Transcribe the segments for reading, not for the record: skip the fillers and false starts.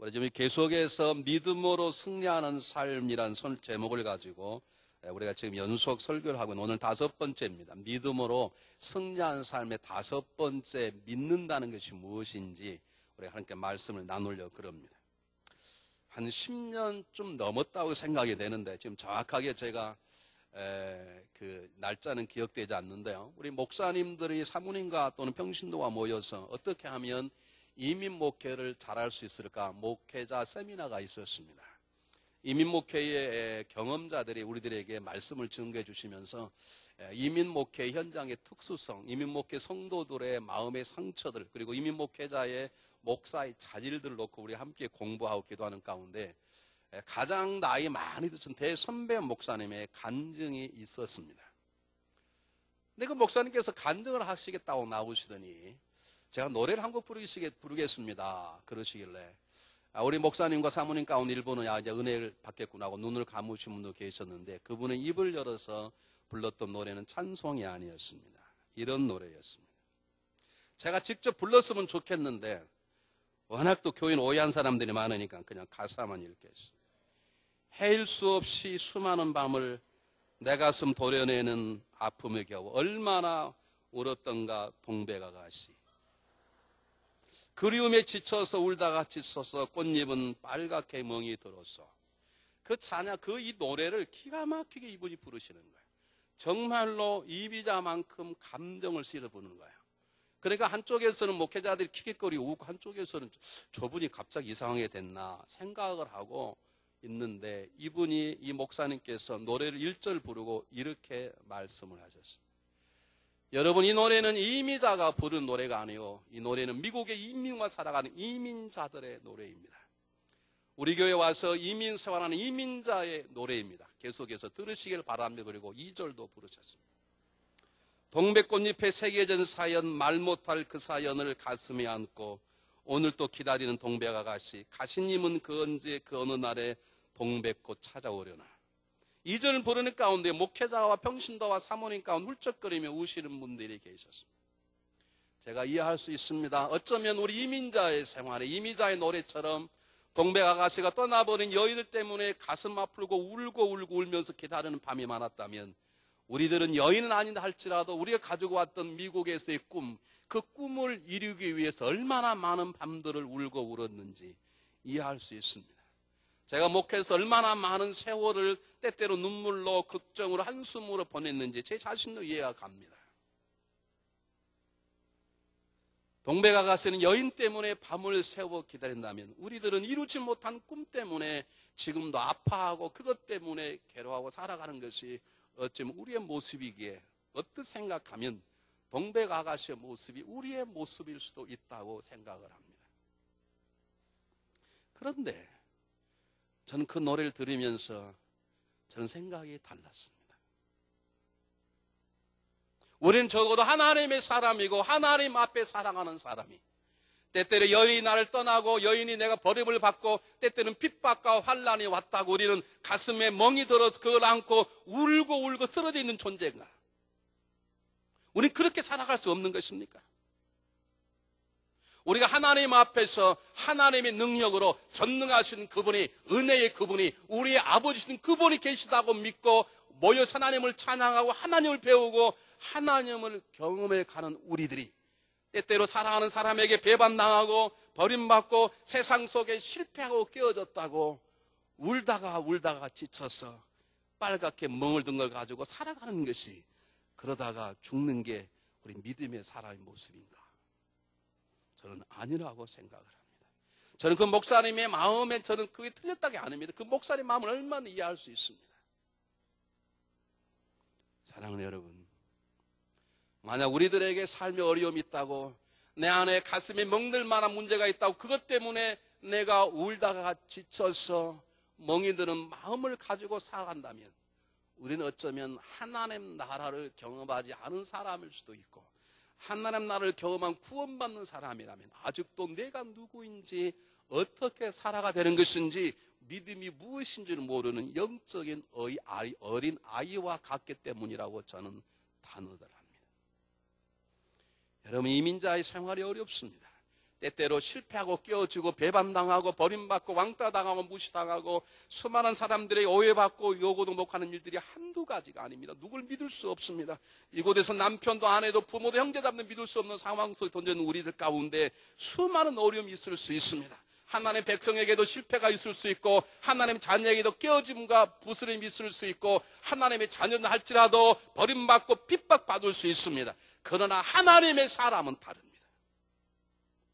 우리 지금 계속해서 믿음으로 승리하는 삶이란 제목을 가지고 우리가 지금 연속 설교를 하고 있는 오늘 5번째입니다. 믿음으로 승리하는 삶의 5번째 믿는다는 것이 무엇인지 우리가 함께 말씀을 나누려고 그럽니다. 한 10년 좀 넘었다고 생각이 되는데 지금 정확하게 제가 그 날짜는 기억되지 않는데요. 우리 목사님들이 사모님과 또는 평신도가 모여서 어떻게 하면 이민 목회를 잘할 수 있을까 목회자 세미나가 있었습니다. 이민 목회의 경험자들이 우리들에게 말씀을 증거해 주시면서 이민 목회 현장의 특수성, 이민 목회 성도들의 마음의 상처들, 그리고 이민 목회자의 목사의 자질들을 놓고 우리 함께 공부하고 기도하는 가운데 가장 나이 많이 드신 대선배 목사님의 간증이 있었습니다. 근데 그 목사님께서 간증을 하시겠다고 나오시더니 제가 노래를 한 곡 부르겠습니다. 그러시길래 우리 목사님과 사모님 가운데 일부는 이제 은혜를 받겠구나 하고 눈을 감으신 분도 계셨는데 그분은 입을 열어서 불렀던 노래는 찬송이 아니었습니다. 이런 노래였습니다. 제가 직접 불렀으면 좋겠는데 워낙 또 교인 오해한 사람들이 많으니까 그냥 가사만 읽겠습니다. 헤일 수 없이 수많은 밤을 내 가슴 도려내는 아픔에 겨워 얼마나 울었던가 동백아가씨. 그리움에 지쳐서 울다가 지쳐서 꽃잎은 빨갛게 멍이 들었어. 그 찬양, 이 노래를 기가 막히게 이분이 부르시는 거예요. 정말로 이비자만큼 감정을 실어 부르는 거예요. 그러니까 한쪽에서는 목회자들이 킥킥거리고 웃고 한쪽에서는 저분이 갑자기 이상하게 됐나 생각을 하고 있는데 이분이 이 목사님께서 노래를 1절 부르고 이렇게 말씀을 하셨습니다. 여러분, 이 노래는 이민자가 부른 노래가 아니고 이 노래는 미국의 이민과 살아가는 이민자들의 노래입니다. 우리 교회에 와서 이민 생활하는 이민자의 노래입니다. 계속해서 들으시길 바랍니다. 그리고 2절도 부르셨습니다. 동백꽃잎의 새겨진 사연, 말 못할 그 사연을 가슴에 안고 오늘 또 기다리는 동백아가씨, 가시님은 그 언제 그 어느 날에 동백꽃 찾아오려나. 2절 부르는 가운데 목회자와 평신도와 사모님 가운데 훌쩍거리며 우시는 분들이 계셨습니다. 제가 이해할 수 있습니다. 어쩌면 우리 이민자의 생활에 이민자의 노래처럼 동백아가씨가 떠나버린 여인들 때문에 가슴 아프고 울고 울면서 기다리는 밤이 많았다면 우리들은 여인은 아니다 할지라도 우리가 가지고 왔던 미국에서의 꿈, 그 꿈을 이루기 위해서 얼마나 많은 밤들을 울고 울었는지 이해할 수 있습니다. 제가 목회에서 얼마나 많은 세월을 때때로 눈물로 걱정으로 한숨으로 보냈는지 제 자신도 이해가 갑니다. 동백아가씨는 여인 때문에 밤을 새워 기다린다면 우리들은 이루지 못한 꿈 때문에 지금도 아파하고 그것 때문에 괴로워하고 살아가는 것이 어쩌면 우리의 모습이기에 어떻게 생각하면 동백아가씨의 모습이 우리의 모습일 수도 있다고 생각을 합니다. 그런데 저는 그 노래를 들으면서 저는 생각이 달랐습니다. 우리는 적어도 하나님의 사람이고 하나님 앞에 살아가는 사람이 때때로 여인이 나를 떠나고 여인이 내가 버림을 받고 때때로는 핍박과 환난이 왔다고 우리는 가슴에 멍이 들어서 그걸 안고 울고 쓰러져 있는 존재인가? 우리는 그렇게 살아갈 수 없는 것입니까? 우리가 하나님 앞에서 하나님의 능력으로 전능하신 그분이, 은혜의 그분이, 우리의 아버지신 그분이 계시다고 믿고 모여서 하나님을 찬양하고 하나님을 배우고 하나님을 경험해 가는 우리들이 때때로 사랑하는 사람에게 배반당하고 버림받고 세상 속에 실패하고 깨어졌다고 울다가 지쳐서 빨갛게 멍을 든 걸 가지고 살아가는 것이 그러다가 죽는 게 우리 믿음의 사람의 모습인가? 저는 아니라고 생각을 합니다. 저는 그 목사님의 마음에 저는 그게 틀렸다고 안 합니다. 그 목사님 마음을 얼마나 이해할 수 있습니다. 사랑하는 여러분, 만약 우리들에게 삶의 어려움이 있다고 내 안에 가슴에 멍들 만한 문제가 있다고 그것 때문에 내가 울다가 지쳐서 멍이 드는 마음을 가지고 살아간다면 우리는 어쩌면 하나님 나라를 경험하지 않은 사람일 수도 있고 하나님 나라를 경험한 구원받는 사람이라면 아직도 내가 누구인지 어떻게 살아가 되는 것인지 믿음이 무엇인지를 모르는 영적인 어린 아이와 같기 때문이라고 저는 단언을 합니다. 여러분, 이민자의 생활이 어렵습니다. 때때로 실패하고 깨어지고 배반당하고 버림받고 왕따당하고 무시당하고 수많은 사람들의 오해받고 요구도 못하는 일들이 한두 가지가 아닙니다. 누굴 믿을 수 없습니다. 이곳에서 남편도 아내도 부모도 형제자매도 믿을 수 없는 상황 속에 던져있는 우리들 가운데 수많은 어려움이 있을 수 있습니다. 하나님의 백성에게도 실패가 있을 수 있고 하나님의 자녀에게도 깨어짐과 부스럼이 있을 수 있고 하나님의 자녀는 할지라도 버림받고 핍박받을 수 있습니다. 그러나 하나님의 사람은 다릅니다.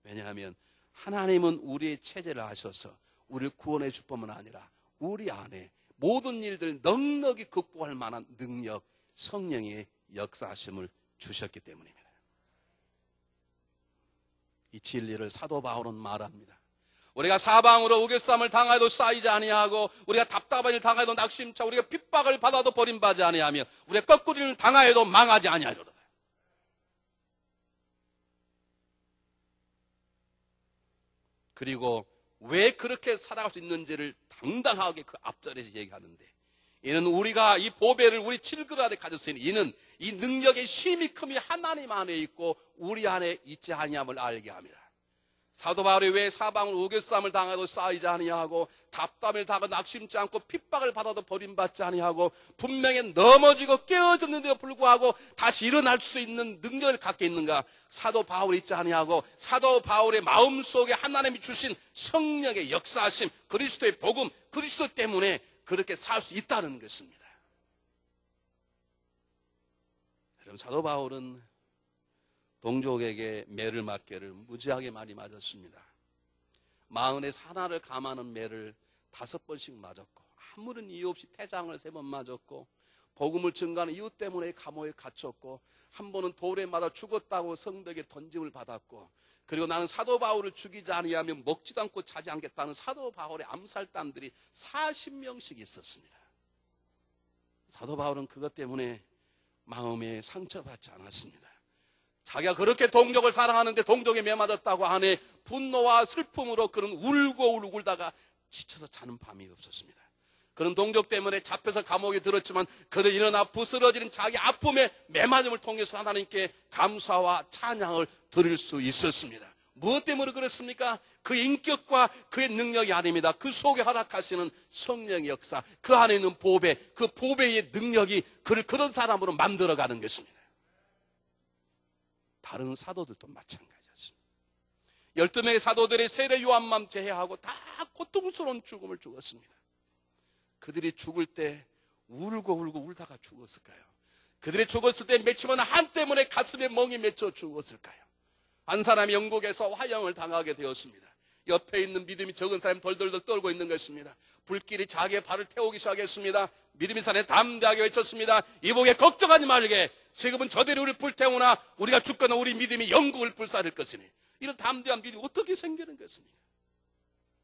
왜냐하면 하나님은 우리의 체제를 하셔서 우리를 구원해 줄 뿐만 아니라 우리 안에 모든 일들 넉넉히 극복할 만한 능력, 성령의 역사하심을 주셨기 때문입니다. 이 진리를 사도 바울은 말합니다. 우리가 사방으로 우겨쌈을 당하여도 쌓이지 아니하고 우리가 답답한 일 당하여도 낙심차 우리가 핍박을 받아도 버림받지 아니하며 우리가 거꾸리를 당하여도 망하지 아니하리로다. 그리고 왜 그렇게 살아갈 수 있는지를 당당하게 그 앞절에서 얘기하는데, 이는 우리가 이 보배를 우리 질그 안에 가졌으니 이는 이 능력의 쉼이 큼이 하나님 안에 있고 우리 안에 있지 아니함을 알게 합니다. 사도 바울이 왜 사방으로 우겨쌈을 당하도 쌓이지 아니하고 답답을 당하고 낙심치 않고 핍박을 받아도 버림받지 아니하고 분명히 넘어지고 깨어졌는데도 불구하고 다시 일어날 수 있는 능력을 갖고 있는가? 사도 바울이 있지 아니하고 사도 바울의 마음속에 하나님이 주신 성령의 역사하심, 그리스도의 복음, 그리스도 때문에 그렇게 살 수 있다는 것입니다. 여러분, 사도 바울은 동족에게 매를 맞게를 무지하게 많이 맞았습니다. 마흔에 하나를 감하는 매를 5번씩 맞았고, 아무런 이유 없이 태장을 3번 맞았고, 복음을 증거하는 이유 때문에 감옥에 갇혔고, 한 번은 돌에 맞아 죽었다고 성벽에 던짐을 받았고, 그리고 나는 사도 바울을 죽이지 아니하면 먹지도 않고 자지 않겠다는 사도 바울의 암살단들이 40명씩 있었습니다. 사도 바울은 그것 때문에 마음에 상처받지 않았습니다. 자기가 그렇게 동족을 사랑하는데 동족에 매맞았다고 하네 분노와 슬픔으로 그는 울고 울다가 지쳐서 자는 밤이 없었습니다. 그런 동족 때문에 잡혀서 감옥에 들었지만 그는 일어나 부스러지는 자기 아픔의 매맞음을 통해서 하나님께 감사와 찬양을 드릴 수 있었습니다. 무엇 때문에 그렇습니까? 그 인격과 그의 능력이 아닙니다. 그 속에 허락하시는 성령의 역사, 그 안에 있는 보배, 그 보배의 능력이 그를 그런 사람으로 만들어가는 것입니다. 다른 사도들도 마찬가지였습니다. 12명의 사도들이 세례 요한만 제외하고 다 고통스러운 죽음을 죽었습니다. 그들이 죽을 때 울고 울다가 죽었을까요? 그들이 죽었을 때 맺히면 한 때문에 가슴에 멍이 맺혀 죽었을까요? 한 사람이 영국에서 화형을 당하게 되었습니다. 옆에 있는 믿음이 적은 사람이 덜덜덜 떨고 있는 것입니다. 불길이 자기의 발을 태우기 시작했습니다. 믿음의 산에 담대하게 외쳤습니다. 이복에 걱정하지 말게. 지금은 저들이 우리를 불태우나 우리가 죽거나 우리 믿음이 영국을 불사를 것이니. 이런 담대한 믿음이 어떻게 생기는 것입니까?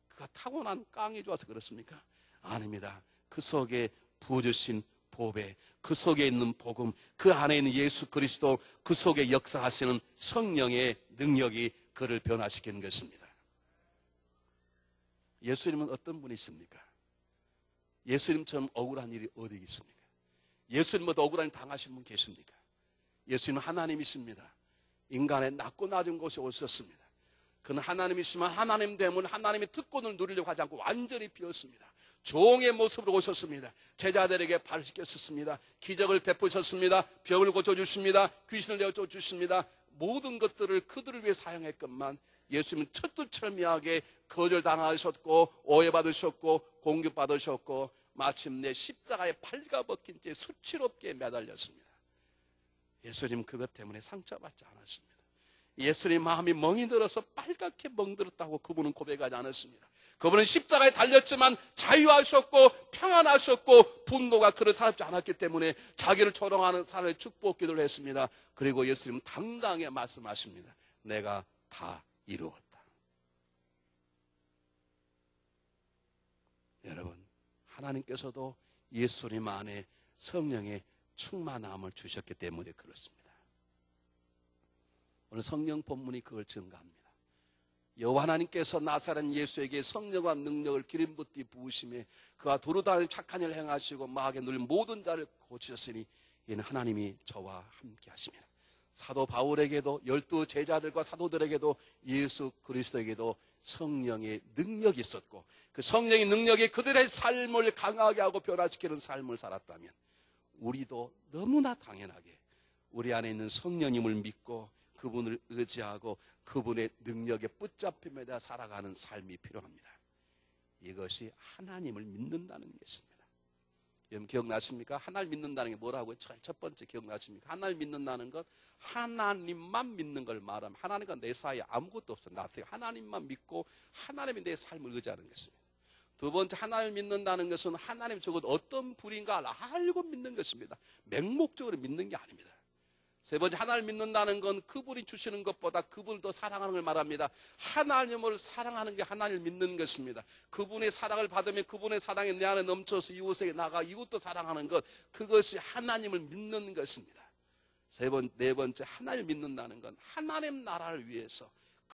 그가 타고난 깡이 좋아서 그렇습니까? 아닙니다. 그 속에 부어주신 보배, 그 속에 있는 복음, 그 안에 있는 예수 그리스도, 그 속에 역사하시는 성령의 능력이 그를 변화시키는 것입니다. 예수님은 어떤 분이십니까? 예수님처럼 억울한 일이 어디 있습니까? 예수님보다 억울한 일 당하신 분 계십니까? 예수님은 하나님이십니다. 인간의 낮고 낮은 곳에 오셨습니다. 그는 하나님이시지만 하나님 되면 하나님의 특권을 누리려고 하지 않고 완전히 비었습니다. 종의 모습으로 오셨습니다. 제자들에게 발을 씻겼습니다. 기적을 베푸셨습니다. 병을 고쳐주십니다. 귀신을 내어주십니다. 모든 것들을 그들을 위해 사용했건만 예수님은 철두철미하게 거절당하셨고 오해받으셨고 공격받으셨고 마침내 십자가에 팔가 벗긴 채 수치롭게 매달렸습니다. 예수님 그것 때문에 상처받지 않았습니다. 예수님 마음이 멍이 들어서 빨갛게 멍들었다고 그분은 고백하지 않았습니다. 그분은 십자가에 달렸지만 자유하셨고 평안하셨고 분노가 그를 사롭지 않았기 때문에 자기를 조롱하는 사람을 축복기도를 했습니다. 그리고 예수님은 당당하게 말씀하십니다. 내가 다 이루었다. 여러분, 하나님께서도 예수님 안에 성령의 충만함을 주셨기 때문에 그렇습니다. 오늘 성령 본문이 그걸 증가합니다. 여호와 하나님께서 나사렛 예수에게 성령과 능력을 기름 붓기 부으심에 그가 두루다니는 착한 일을 행하시고 마귀에 눌린 모든 자를 고치셨으니 이는 하나님이 저와 함께 하십니다. 사도 바울에게도 12 제자들과 사도들에게도 예수 그리스도에게도 성령의 능력이 있었고 그 성령의 능력이 그들의 삶을 강하게 하고 변화시키는 삶을 살았다면 우리도 너무나 당연하게 우리 안에 있는 성령님을 믿고 그분을 의지하고 그분의 능력에 붙잡힘에 대해 살아가는 삶이 필요합니다. 이것이 하나님을 믿는다는 것입니다. 여러분 기억나십니까? 하나님 믿는다는 게 뭐라고요? 첫 번째 기억나십니까? 하나님 믿는다는 것 하나님만 믿는 걸 말하면 하나님과 내 사이에 아무것도 없어. 하나님만 믿고 하나님이 내 삶을 의지하는 것입니다. 두 번째 하나님을 믿는다는 것은 하나님 적어도 어떤 분인가 알고 믿는 것입니다. 맹목적으로 믿는 게 아닙니다. 세 번째 하나님을 믿는다는 건 그분이 주시는 것보다 그분을 더 사랑하는 걸 말합니다. 하나님을 사랑하는 게 하나님을 믿는 것입니다. 그분의 사랑을 받으면 그분의 사랑이 내 안에 넘쳐서 이웃에게 나가 이웃도 사랑하는 것, 그것이 하나님을 믿는 것입니다. 네 번째 하나님을 믿는다는 건 하나님 나라를 위해서